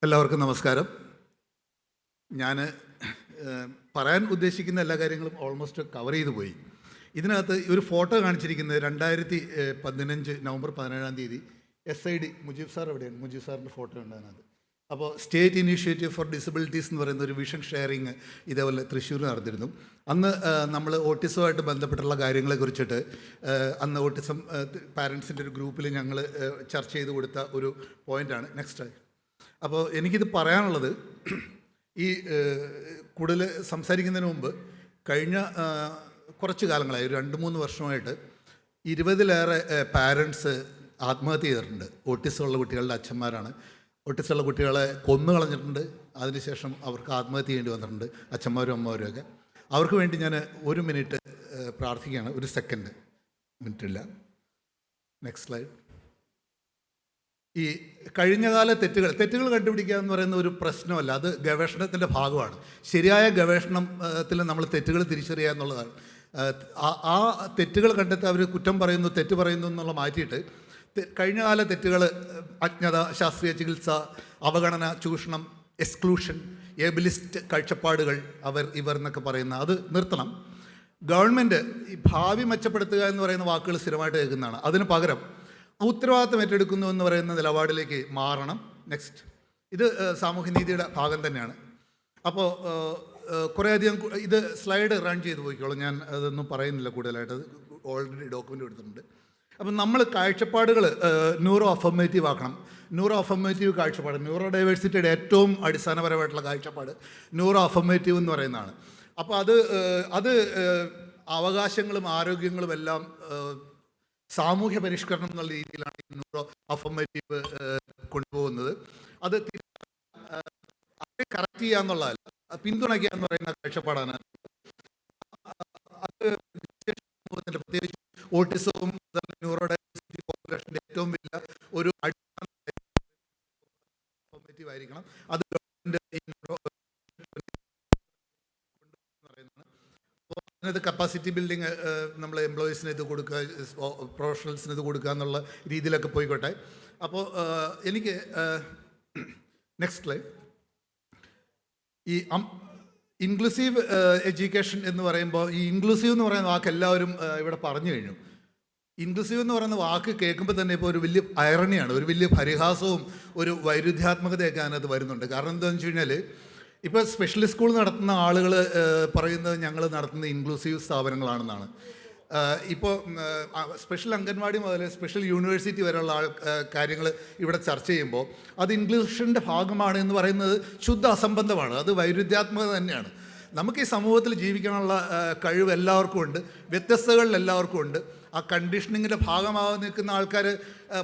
എല്ലാവർക്കും നമസ്കാരം. ഞാൻ പറയാൻ ഉദ്ദേശിക്കുന്ന എല്ലാ കാര്യങ്ങളും ഓൾമോസ്റ്റ് കവർ ചെയ്തു പോയി. ഇതിനകത്ത് ഒരു ഫോട്ടോ കാണിച്ചിരിക്കുന്നത് 2015 നവംബർ 17 SID മുജീബ് സാർ എവിടെയാണ്? മുജീബ് സാറിൻ്റെ ഫോട്ടോ ഉണ്ട് അതിനകത്ത്. അപ്പോൾ സ്റ്റേറ്റ് ഇനീഷ്യേറ്റീവ് ഫോർ ഡിസബിലിറ്റീസ് എന്ന് പറയുന്ന ഒരു വിഷൻ ഷെയറിങ് ഇതേപോലെ തൃശ്ശൂർ നടത്തിയിരുന്നു. അന്ന് നമ്മൾ ഓട്ടിസമായിട്ട് ബന്ധപ്പെട്ടുള്ള കാര്യങ്ങളെ കുറിച്ചിട്ട് അന്ന് ഓട്ടിസം പാരൻസിൻ്റെ ഒരു ഗ്രൂപ്പിൽ ഞങ്ങൾ ചർച്ച ചെയ്ത് കൊടുത്ത ഒരു പോയിൻ്റാണ്. നെക്സ്റ്റ്. അപ്പോൾ എനിക്കിത് പറയാനുള്ളത്, ഈ കൂടുതൽ സംസാരിക്കുന്നതിന് മുമ്പ് കഴിഞ്ഞ കുറച്ച് കാലങ്ങളായി, ഒരു 2-3 വർഷമായിട്ട് 20-ലേറെ പാരൻസ് ആത്മഹത്യ ചെയ്തിട്ടുണ്ട്. ഓട്ടിസമുള്ള കുട്ടികളുടെ അച്ഛന്മാരാണ്. ഓട്ടിസമുള്ള കുട്ടികളെ കൊന്നു കളഞ്ഞിട്ടുണ്ട്. അതിനുശേഷം അവർക്ക് ആത്മഹത്യ ചെയ്യേണ്ടി വന്നിട്ടുണ്ട്, അച്ഛന്മാരും അമ്മമാരും ഒക്കെ. അവർക്ക് വേണ്ടി ഞാൻ 1 മിനിറ്റ് പ്രാർത്ഥിക്കുകയാണ്. 1 സെക്കൻഡ്, മിനിറ്റില്ല. Next slide. ഈ കഴിഞ്ഞകാല തെറ്റുകൾ കണ്ടുപിടിക്കുക എന്ന് പറയുന്ന ഒരു പ്രശ്നമല്ല, അത് ഗവേഷണത്തിൻ്റെ ഭാഗമാണ്. ശരിയായ ഗവേഷണത്തിൽ നമ്മൾ തെറ്റുകൾ തിരിച്ചറിയുക എന്നുള്ളതാണ്. ആ തെറ്റുകൾ കണ്ടെത്തി അവർ കുറ്റം പറയുന്നു, തെറ്റ് പറയുന്നു എന്നുള്ള മാറ്റിയിട്ട് കഴിഞ്ഞകാല തെറ്റുകൾ, അജ്ഞത, ശാസ്ത്രീയ ചികിത്സ, അവഗണന, ചൂഷണം, എക്സ്ക്ലൂഷൻ, ഏബിലിസ്റ്റ് കാഴ്ചപ്പാടുകൾ, ഇവർ എന്നൊക്കെ പറയുന്ന അത് നിർത്തണം. ഗവൺമെൻറ് ഈ ഭാവി മെച്ചപ്പെടുത്തുക എന്ന് പറയുന്ന വാക്കുകൾ സ്ഥിരമായിട്ട് കേൾക്കുന്നതാണ്. അതിന് പകരം ഉത്തരവാദിത്തം ഏറ്റെടുക്കുന്നു എന്ന് പറയുന്ന നിലപാടിലേക്ക് മാറണം. നെക്സ്റ്റ്. ഇത് സാമൂഹ്യനീതിയുടെ ഭാഗം തന്നെയാണ്. അപ്പോൾ കുറേയധികം ഇത് സ്ലൈഡ് റൺ ചെയ്ത് പോയിക്കോളും, ഞാൻ അതൊന്നും പറയുന്നില്ല കൂടുതലായിട്ട്, അത് ഓൾറെഡി ഡോക്യുമെൻ്റ് എടുത്തിട്ടുണ്ട്. അപ്പം നമ്മൾ കാഴ്ചപ്പാടുകൾ ന്യൂറോ അഫർമേറ്റീവ് ആക്കണം. ന്യൂറോ അഫർമേറ്റീവ് കാഴ്ചപ്പാട്, ന്യൂറോ ഡൈവേഴ്സിറ്റിയുടെ ഏറ്റവും അടിസ്ഥാനപരമായിട്ടുള്ള കാഴ്ചപ്പാട് ന്യൂറോ അഫർമേറ്റീവ് എന്ന് പറയുന്നതാണ്. അപ്പോൾ അത് അവകാശങ്ങളും ആരോഗ്യങ്ങളും എല്ലാം സാമൂഹ്യ പരിഷ്കരണം എന്നുള്ള രീതിയിലാണ് ഈ ന്യൂറോ അഫർമേറ്റീവ് കൊണ്ടുപോകുന്നത്. അത് കറക്റ്റ് ചെയ്യുക എന്നുള്ളതല്ല, പിന്തുണയ്ക്കുക എന്ന് പറയുന്ന കാഴ്ചപ്പാടാണ്. അത് പ്രത്യേകിച്ച് ഓട്ടിസവും ന്യൂറോ ഡൈവേഴ്സിറ്റി പോപ്പുലേഷൻ്റെ ഏറ്റവും വലിയ ഒരു അടിസ്ഥാന അഫർമേറ്റീവ് ആയിരിക്കണം. അത് അതിനകത്ത് കപ്പാസിറ്റി ബിൽഡിങ്, നമ്മൾ എംപ്ലോയീസിന് ഇത് കൊടുക്കുക, പ്രൊഫഷണൽസിന് ഇത് കൊടുക്കുക എന്നുള്ള രീതിയിലൊക്കെ പോയിക്കോട്ടെ. അപ്പോൾ എനിക്ക് നെക്സ്റ്റ് സ്ലൈഡ്. ഈ ഇൻക്ലൂസീവ് എഡ്യൂക്കേഷൻ എന്ന് പറയുമ്പോൾ, ഈ ഇൻക്ലൂസീവ് എന്ന് പറയുന്ന വാക്ക് എല്ലാവരും ഇവിടെ പറഞ്ഞു കഴിഞ്ഞു. ഇൻക്ലൂസീവ് എന്ന് പറയുന്ന വാക്ക് കേൾക്കുമ്പോൾ തന്നെ ഇപ്പോൾ ഒരു വലിയ ഐറണിയാണ്, ഒരു വലിയ പരിഹാസവും ഒരു വൈരുദ്ധ്യാത്മകതയൊക്കെ അതിനകത്ത് വരുന്നുണ്ട്. കാരണം എന്താണെന്ന് വെച്ച് കഴിഞ്ഞാൽ, ഇപ്പോൾ സ്പെഷ്യൽ സ്കൂൾ നടത്തുന്ന ആളുകൾ പറയുന്നത് ഞങ്ങൾ നടത്തുന്ന ഇൻക്ലൂസീവ് സ്ഥാപനങ്ങളാണെന്നാണ്. ഇപ്പോൾ സ്പെഷ്യൽ അംഗൻവാടി മുതൽ സ്പെഷ്യൽ യൂണിവേഴ്സിറ്റി വരെയുള്ള കാര്യങ്ങൾ ഇവിടെ ചർച്ച ചെയ്യുമ്പോൾ അത് ഇൻക്ലൂഷൻ്റെ ഭാഗമാണ് എന്ന് പറയുന്നത് ശുദ്ധ അസംബന്ധമാണ്. അത് വൈരുദ്ധ്യാത്മകത തന്നെയാണ്. നമുക്ക് ഈ സമൂഹത്തിൽ ജീവിക്കാനുള്ള കഴിവ് എല്ലാവർക്കും ഉണ്ട്, വ്യത്യസ്തകളിൽ എല്ലാവർക്കും ഉണ്ട്. ആ കണ്ടീഷനിങ്ങിൻ്റെ ഭാഗമാകാൻ നിൽക്കുന്ന ആൾക്കാർ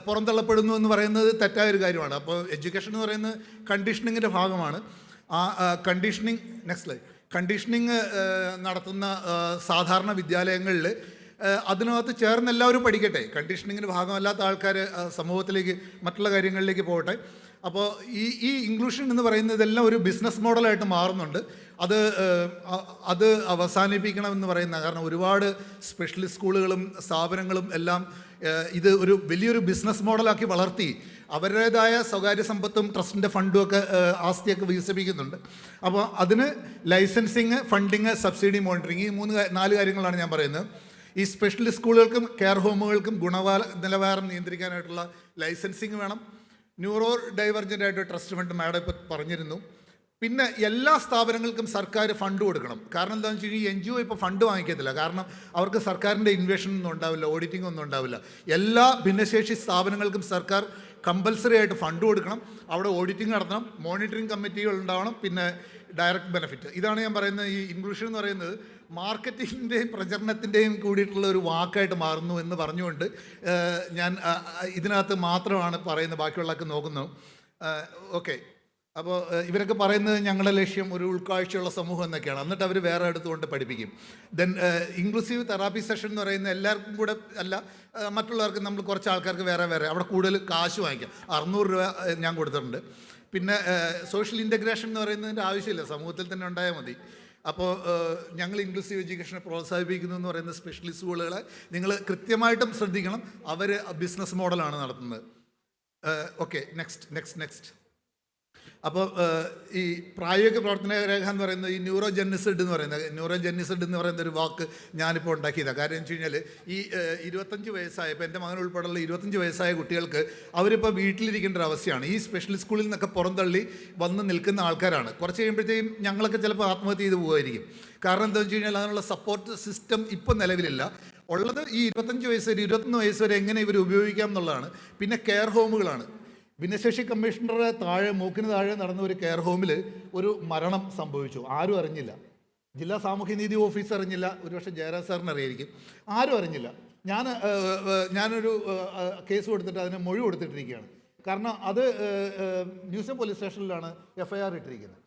പുറന്തള്ളപ്പെടുന്നു എന്ന് പറയുന്നത് തെറ്റായൊരു കാര്യമാണ്. അപ്പോൾ എഡ്യൂക്കേഷൻ എന്ന് പറയുന്നത് കണ്ടീഷനിങ്ങിൻ്റെ ഭാഗമാണ്. ആ കണ്ടീഷനിങ്, നെക്സ്റ്റ് സ്ലൈഡ്. കണ്ടീഷനിങ് നടത്തുന്ന സാധാരണ വിദ്യാലയങ്ങളിൽ അതിനകത്ത് ചേർന്ന് എല്ലാവരും പഠിക്കട്ടെ. കണ്ടീഷനിങ്ങിന് ഭാഗമല്ലാത്ത ആൾക്കാർ സമൂഹത്തിലേക്ക്, മറ്റുള്ള കാര്യങ്ങളിലേക്ക് പോകട്ടെ. അപ്പോൾ ഈ ഇൻക്ലൂഷൻ എന്ന് പറയുന്നതെല്ലാം ഒരു ബിസിനസ് മോഡലായിട്ട് മാറുന്നുണ്ട്. അത് അവസാനിപ്പിക്കണമെന്ന് പറയുന്ന, കാരണം ഒരുപാട് സ്പെഷ്യലിസ്റ്റ് സ്കൂളുകളും സ്ഥാപനങ്ങളും എല്ലാം ഇത് ഒരു വലിയൊരു ബിസിനസ് മോഡലാക്കി വളർത്തി അവരുടേതായ സ്വകാര്യ സമ്പത്തും ട്രസ്റ്റിൻ്റെ ഫണ്ടും ഒക്കെ ആസ്തിയൊക്കെ വികസിപ്പിക്കുന്നുണ്ട്. അപ്പോൾ അതിന് ലൈസൻസിങ്, ഫണ്ടിങ്, സബ്സിഡി, മോണിറ്ററിങ്, ഈ 4 കാര്യങ്ങളാണ് ഞാൻ പറയുന്നത്. ഈ സ്പെഷ്യലിസ്റ്റ് സ്കൂളുകൾക്കും കെയർ ഹോമുകൾക്കും നിലവാരം നിയന്ത്രിക്കാനായിട്ടുള്ള ലൈസൻസിങ് വേണം. ന്യൂറോ ഡൈവർജൻ്റ് ആയിട്ട് ട്രസ്റ്റ് ഫണ്ട് മാഡം ഇപ്പോൾ പറഞ്ഞിരുന്നു. പിന്നെ എല്ലാ സ്ഥാപനങ്ങൾക്കും സർക്കാർ ഫണ്ട് കൊടുക്കണം. കാരണം എന്താണെന്ന് വെച്ച് കഴിഞ്ഞാൽ NGO ഇപ്പോൾ ഫണ്ട് വാങ്ങിക്കത്തില്ല. കാരണം അവർക്ക് സർക്കാരിൻ്റെ ഇൻവെഷൻ ഒന്നും ഉണ്ടാവില്ല, ഓഡിറ്റിംഗ് ഒന്നും ഉണ്ടാവില്ല. എല്ലാ ഭിന്നശേഷി സ്ഥാപനങ്ങൾക്കും സർക്കാർ കമ്പൽസറി ആയിട്ട് ഫണ്ട് കൊടുക്കണം. അവിടെ ഓഡിറ്റിംഗ് നടത്തണം, മോണിറ്ററിംഗ് കമ്മിറ്റികൾ ഉണ്ടാവണം, പിന്നെ ഡയറക്റ്റ് ബെനിഫിറ്റ്. ഇതാണ് ഞാൻ പറയുന്നത്. ഈ ഇൻക്ലൂഷൻ എന്ന് പറയുന്നത് മാർക്കറ്റിങ്ങിൻ്റെയും പ്രചരണത്തിൻ്റെയും കൂടിയിട്ടുള്ള ഒരു വാക്കായിട്ട് മാറുന്നു എന്ന് പറഞ്ഞുകൊണ്ട് ഞാൻ ഇതിനകത്ത് മാത്രമാണ് പറയുന്നത്, ബാക്കിയുള്ളതൊക്കെ നോക്കുന്നു. ഓക്കെ. അപ്പോൾ ഇവരൊക്കെ പറയുന്നത് ഞങ്ങളുടെ ലക്ഷ്യം ഒരു ഉൾക്കാഴ്ചയുള്ള സമൂഹം എന്നൊക്കെയാണ്. എന്നിട്ട് അവർ വേറെ എടുത്തുകൊണ്ട് പഠിപ്പിക്കും. ദെൻ ഇൻക്ലൂസീവ് തെറാപ്പി സെഷൻ എന്ന് പറയുന്നത് എല്ലാവർക്കും കൂടെ അല്ല, മറ്റുള്ളവർക്ക്, നമ്മൾ കുറച്ച് ആൾക്കാർക്ക് വേറെ അവിടെ കൂടുതൽ കാശ് വാങ്ങിക്കാം. 600 രൂപ ഞാൻ കൊടുത്തിട്ടുണ്ട്. പിന്നെ സോഷ്യൽ ഇൻ്റഗ്രേഷൻ എന്ന് പറയുന്നതിൻ്റെ ആവശ്യമില്ല, സമൂഹത്തിൽ തന്നെ ഉണ്ടായാൽ മതി. അപ്പോൾ ഞങ്ങൾ ഇൻക്ലൂസീവ് എഡ്യൂക്കേഷനെ പ്രോത്സാഹിപ്പിക്കുന്നു എന്ന് പറയുന്ന സ്പെഷ്യലിസ്റ്റ് സ്കൂളുകളെ നിങ്ങൾ കൃത്യമായിട്ടും ശ്രദ്ധിക്കണം. അവർ ബിസിനസ് മോഡലാണ് നടത്തുന്നത്. Okay, next. അപ്പോൾ ഈ പ്രായോഗിക പ്രവർത്തന രേഖ എന്ന് പറയുന്നത് ഈ ന്യൂറോജെനിസിഡ് എന്ന് പറയുന്ന ഒരു വാക്ക് ഞാനിപ്പോൾ ഉണ്ടാക്കിയതാണ്. കാര്യം എന്ന് വെച്ച് കഴിഞ്ഞാൽ ഈ 25 വയസ്സായ, ഇപ്പോൾ എൻ്റെ മകൻ ഉൾപ്പെടെയുള്ള 25 വയസ്സായ കുട്ടികൾക്ക് അവരിപ്പോൾ വീട്ടിലിരിക്കേണ്ട ഒരു അവസ്ഥയാണ്. ഈ സ്പെഷ്യൽ സ്കൂളിൽ നിന്നൊക്കെ പുറന്തള്ളി വന്ന് നിൽക്കുന്ന ആൾക്കാരാണ്. കുറച്ച് കഴിയുമ്പോഴത്തേക്കും ഞങ്ങളൊക്കെ ചിലപ്പോൾ ആത്മഹത്യ ചെയ്ത് പോകുമായിരിക്കും. കാരണം എന്താണെന്ന് വെച്ച് കഴിഞ്ഞാൽ അതിനുള്ള സപ്പോർട്ട് സിസ്റ്റം ഇപ്പം നിലവിലില്ല. ഉള്ളത് ഈ 25 വയസ്സ് വരെ 21 വയസ്സ് വരെ എങ്ങനെ ഇവർ ഉപയോഗിക്കാം എന്നുള്ളതാണ്. പിന്നെ കെയർ ഹോമുകളാണ്. ഭിന്നശേഷി കമ്മീഷണറുടെ താഴെ, മൂക്കിന് താഴെ നടന്ന ഒരു കെയർ ഹോമിൽ ഒരു മരണം സംഭവിച്ചു. ആരും അറിഞ്ഞില്ല. ജില്ലാ സാമൂഹ്യനീതി ഓഫീസർ അറിഞ്ഞില്ല, ഒരുപക്ഷെ ജയരാജ് സാറിന് അറിയായിരിക്കും. ആരും അറിഞ്ഞില്ല. ഞാനൊരു കേസ് കൊടുത്തിട്ട് അതിന് മൊഴി കൊടുത്തിട്ടിരിക്കുകയാണ്. കാരണം അത് മ്യൂസിയം പോലീസ് സ്റ്റേഷനിലാണ് FIR ഇട്ടിരിക്കുന്നത്.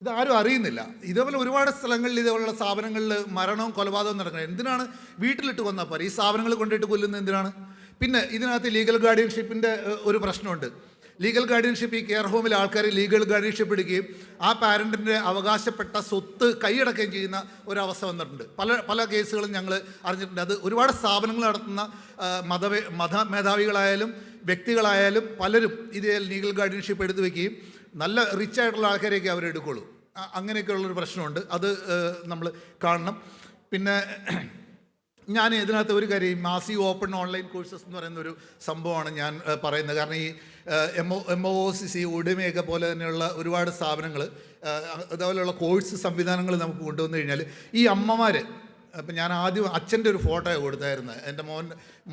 ഇതാരും അറിയുന്നില്ല. ഇതേപോലെ ഒരുപാട് സ്ഥലങ്ങളിൽ ഇതേപോലുള്ള സ്ഥാപനങ്ങളിൽ മരണവും കൊലപാതകവും നടക്കുന്നത്. എന്തിനാണ് വീട്ടിലിട്ട് കൊന്നാൽ പോരെ, ഈ സ്ഥാപനങ്ങൾ കൊണ്ടിട്ട് കൊല്ലുന്നത് എന്തിനാണ്? പിന്നെ ഇതിനകത്ത് ലീഗൽ ഗാർഡിയൻഷിപ്പിൻ്റെ ഒരു പ്രശ്നമുണ്ട്. ലീഗൽ ഗാർഡിയൻഷിപ്പ്, ഈ കെയർ ഹോമിലെ ആൾക്കാർ ലീഗൽ ഗാർഡിയൻഷിപ്പ് എടുക്കുകയും ആ പാരൻറ്റിൻ്റെ അവകാശപ്പെട്ട സ്വത്ത് കൈയടക്കുകയും ചെയ്യുന്ന ഒരവസ്ഥ വന്നിട്ടുണ്ട്. പല കേസുകളും ഞങ്ങൾ അറിഞ്ഞിട്ടുണ്ട്. അത് ഒരുപാട് സ്ഥാപനങ്ങൾ നടത്തുന്ന മതമേധാവികളായാലും വ്യക്തികളായാലും പലരും ഇതേ ലീഗൽ ഗാർഡിയൻഷിപ്പ് എടുത്തു വയ്ക്കുകയും നല്ല റിച്ച് ആയിട്ടുള്ള ആൾക്കാരെയൊക്കെ അവരെടുക്കുള്ളൂ. അങ്ങനെയൊക്കെയുള്ളൊരു പ്രശ്നമുണ്ട്. അത് നമ്മൾ കാണണം. പിന്നെ ഞാൻ ഇതിനകത്ത് ഒരു കാര്യം, മാസി ഓപ്പൺ ഓൺലൈൻ കോഴ്സസ് എന്ന് പറയുന്ന ഒരു സംഭവമാണ് ഞാൻ പറയുന്നത്. കാരണം ഈ MOOCC, ഉടമയൊക്കെ പോലെ തന്നെയുള്ള ഒരുപാട് സ്ഥാപനങ്ങൾ അതുപോലെയുള്ള കോഴ്സ് സംവിധാനങ്ങൾ നമുക്ക് കൊണ്ടുവന്നു കഴിഞ്ഞാൽ ഈ അമ്മമാർ, അപ്പം ഞാൻ ആദ്യം അച്ഛൻ്റെ ഒരു ഫോട്ടോ കൊടുത്തായിരുന്നു. എൻ്റെ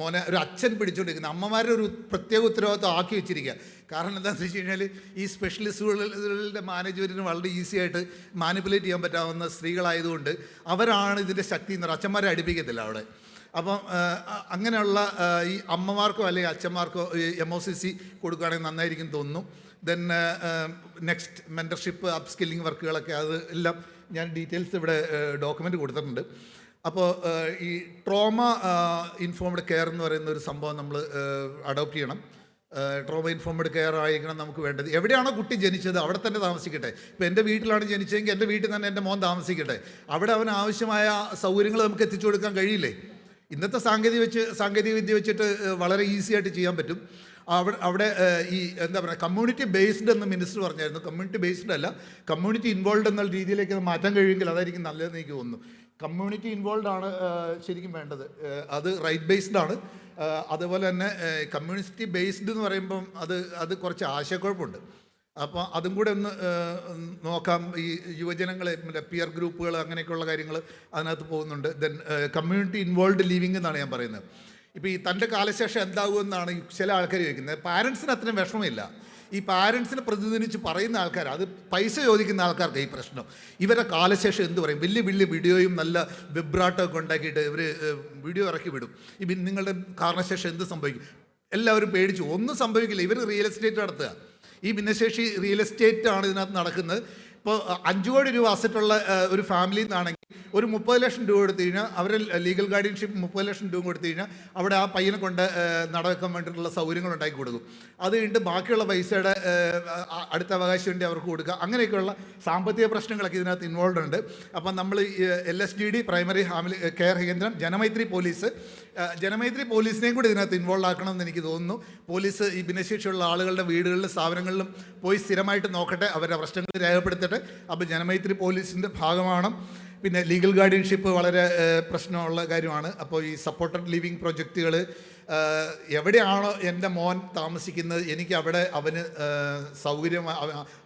മോനെ ഒരു അച്ഛൻ പിടിച്ചുകൊണ്ടിരിക്കുന്നത് അമ്മമാരുടെ ഒരു പ്രത്യേക ഉത്തരവാദിത്വം ആക്കി വെച്ചിരിക്കുക. കാരണം എന്താണെന്ന് വെച്ച് കഴിഞ്ഞാൽ ഈ സ്പെഷ്യലിസ്റ്റുകളുടെ മാനേജ്മെൻറ്റിന് വളരെ ഈസി ആയിട്ട് മാനിപ്പുലേറ്റ് ചെയ്യാൻ പറ്റാവുന്ന സ്ത്രീകളായതുകൊണ്ട് അവരാണ് ഇതിൻ്റെ ശക്തി എന്ന് പറയുന്നത്. അച്ഛന്മാരെ അടുപ്പിക്കത്തില്ല അവിടെ. അപ്പം അങ്ങനെയുള്ള ഈ അമ്മമാർക്കോ അല്ലെങ്കിൽ അച്ഛന്മാർക്കോ ഈ MOOCC കൊടുക്കുകയാണെങ്കിൽ നന്നായിരിക്കും തോന്നുന്നു. Then next mentorship, up skilling വർക്കുകളൊക്കെ അത് എല്ലാം ഞാൻ ഡീറ്റെയിൽസ് ഇവിടെ ഡോക്യുമെൻ്റ് കൊടുത്തിട്ടുണ്ട്. അപ്പോൾ ഈ ട്രോമ ഇൻഫോംഡ് കെയർ എന്ന് പറയുന്ന ഒരു സംഭവം നമ്മൾ അഡോപ്റ്റ് ചെയ്യണം. ട്രോമ ഇൻഫോംഡ് കെയർ ആയിരിക്കണം നമുക്ക് വേണ്ടത്. എവിടെയാണോ കുട്ടി ജനിച്ചത് അവിടെ തന്നെ താമസിക്കട്ടെ. ഇപ്പോൾ എൻ്റെ വീട്ടിലാണ് ജനിച്ചതെങ്കിൽ എൻ്റെ വീട്ടിൽ തന്നെ എൻ്റെ മോൻ താമസിക്കട്ടെ. അവിടെ അവന് ആവശ്യമായ സൗകര്യങ്ങൾ നമുക്ക് എത്തിച്ചു കൊടുക്കാൻ കഴിയില്ലേ? ഇന്നത്തെ സാങ്കേതിക വിദ്യ വെച്ചിട്ട് വളരെ ഈസി ആയിട്ട് ചെയ്യാൻ പറ്റും. അവിടെ ഈ എന്താ പറയുക, കമ്മ്യൂണിറ്റി ബേസ്ഡ് എന്ന് മിനിസ്റ്റർ പറഞ്ഞായിരുന്നു. കമ്മ്യൂണിറ്റി ബേസ്ഡ് അല്ല, കമ്മ്യൂണിറ്റി ഇൻവോൾവ് എന്നുള്ള രീതിയിലേക്ക് മാറ്റാൻ കഴിയുമെങ്കിൽ അതായിരിക്കും നല്ലതെന്ന് എനിക്ക് തോന്നുന്നു. കമ്മ്യൂണിറ്റി ഇൻവോൾവ് ആണ് ശരിക്കും വേണ്ടത്. അത് റൈറ്റ് ബേസ്ഡ് ആണ്. അതുപോലെ തന്നെ കമ്മ്യൂണിറ്റി ബേസ്ഡ് എന്ന് പറയുമ്പം അത് കുറച്ച് ആശയക്കുഴപ്പമുണ്ട്. അപ്പോൾ അതും കൂടെ ഒന്ന് നോക്കാം. ഈ യുവജനങ്ങളെ പിയർ ഗ്രൂപ്പുകൾ അങ്ങനെയൊക്കെയുള്ള കാര്യങ്ങൾ അതിനകത്ത് പോകുന്നുണ്ട്. ദെൻ കമ്മ്യൂണിറ്റി ഇൻവോൾവ് ലിവിങ് എന്നാണ് ഞാൻ പറയുന്നത്. ഇപ്പോൾ ഈ തൻ്റെ കാലശേഷം എന്താകുമെന്നാണ് ചില ആൾക്കാർ ചോദിക്കുന്നത്. പാരൻസിന് അത്രയും വിഷമമില്ല. ഈ പാരൻസിനെ പ്രതിനിധിച്ച് പറയുന്ന ആൾക്കാർ, അത് പൈസ ചോദിക്കുന്ന ആൾക്കാർക്ക് ഈ പ്രശ്നം. ഇവരുടെ കാലശേഷം എന്ത് പറയും? വലിയ വീഡിയോയും നല്ല വെബ്രാട്ടമൊക്കെ ഉണ്ടാക്കിയിട്ട് ഇവർ വീഡിയോ ഇറക്കി വിടും. നിങ്ങളുടെ കാരണശേഷം എന്ത് സംഭവിക്കും? എല്ലാവരും പേടിച്ചു. ഒന്നും സംഭവിക്കില്ല. ഇവർ റിയൽ എസ്റ്റേറ്റ് നടത്തുക. ഈ ഭിന്നശേഷി റിയൽ എസ്റ്റേറ്റ് ആണ് ഇതിനകത്ത് നടക്കുന്നത്. ഇപ്പോൾ 5 കോടി രൂപ അസറ്റുള്ള ഒരു ഫാമിലിയിൽ നിന്നാണെങ്കിൽ ഒരു 30 ലക്ഷം രൂപ കൊടുത്തു കഴിഞ്ഞാൽ അവർ ലീഗൽ ഗാർഡിയൻഷിപ്പ് 30 ലക്ഷം രൂപ കൊടുത്തു കഴിഞ്ഞാൽ അവിടെ ആ പയ്യനെ കൊണ്ട് നടക്കാൻ വേണ്ടിയിട്ടുള്ള സൗകര്യങ്ങൾ ഉണ്ടാക്കി കൊടുക്കും. അത് കഴിഞ്ഞിട്ട് ബാക്കിയുള്ള പൈസയുടെ അടുത്ത അവകാശം വേണ്ടി അവർക്ക് കൊടുക്കുക. അങ്ങനെയൊക്കെയുള്ള സാമ്പത്തിക പ്രശ്നങ്ങളൊക്കെ ഇതിനകത്ത് ഇൻവോൾവ് ഉണ്ട്. അപ്പം നമ്മൾ LSGD പ്രൈമറി ഫാമിലി കെയർ കേന്ദ്രം, ജനമൈത്രി പോലീസിനെയും കൂടി ഇതിനകത്ത് ഇൻവോൾവ് ആക്കണമെന്ന് എനിക്ക് തോന്നുന്നു. പോലീസ് ഈ ഭിന്നശേഷിയുള്ള ആളുകളുടെ വീടുകളിലും സ്ഥാപനങ്ങളിലും പോയി സ്ഥിരമായിട്ട് നോക്കട്ടെ, അവരുടെ പ്രശ്നങ്ങൾ രേഖപ്പെടുത്തട്ടെ. അപ്പോൾ ജനമൈത്രി പോലീസിൻ്റെ ഭാഗമാണ്. പിന്നെ ലീഗൽ ഗാർഡിയൻഷിപ്പ് വളരെ പ്രശ്നമുള്ള കാര്യമാണ്. അപ്പോൾ ഈ സപ്പോർട്ടഡ് ലിവിങ് പ്രൊജക്റ്റുകൾ എവിടെയാണോ എൻ്റെ മോൻ താമസിക്കുന്നത് എനിക്ക് അവിടെ അവന്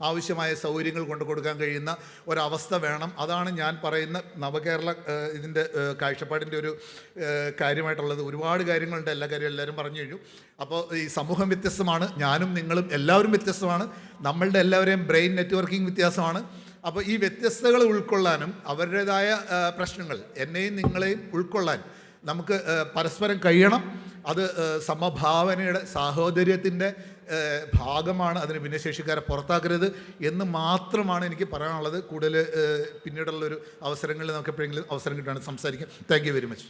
ആവശ്യമായ സൗകര്യങ്ങൾ കൊണ്ടു കൊടുക്കാൻ കഴിയുന്ന ഒരവസ്ഥ വേണം. അതാണ് ഞാൻ പറയുന്ന നവകേരള ഇതിൻ്റെ കാഴ്ചപ്പാടിൻ്റെ ഒരു കാര്യമായിട്ടുള്ളത്. ഒരുപാട് കാര്യങ്ങളുണ്ട്, എല്ലാ കാര്യവും എല്ലാവരും പറഞ്ഞു കഴിഞ്ഞു. അപ്പോൾ ഈ സമൂഹം വ്യത്യസ്തമാണ്, ഞാനും നിങ്ങളും എല്ലാവരും വ്യത്യസ്തമാണ്, നമ്മളുടെ എല്ലാവരെയും ബ്രെയിൻ നെറ്റ്വർക്കിംഗ് വ്യത്യാസമാണ്. അപ്പോൾ ഈ വ്യത്യസ്തതകൾ ഉൾക്കൊള്ളാനും അവരുടേതായ പ്രശ്നങ്ങൾ എന്നെയും നിങ്ങളെയും ഉൾക്കൊള്ളാൻ നമുക്ക് പരസ്പരം കഴിയണം. അത് സമഭാവനയുടെ സാഹോദര്യത്തിൻ്റെ ഭാഗമാണ്. അതിന് ഭിന്നശേഷിക്കാരെ പുറത്താക്കരുത് എന്ന് മാത്രമാണ് എനിക്ക് പറയാനുള്ളത്. കൂടുതൽ പിന്നീടുള്ളൊരു അവസരങ്ങളിൽ നമുക്ക് എപ്പോഴെങ്കിലും അവസരം കിട്ടുകയാണെങ്കിൽ സംസാരിക്കാം. Thank you very much.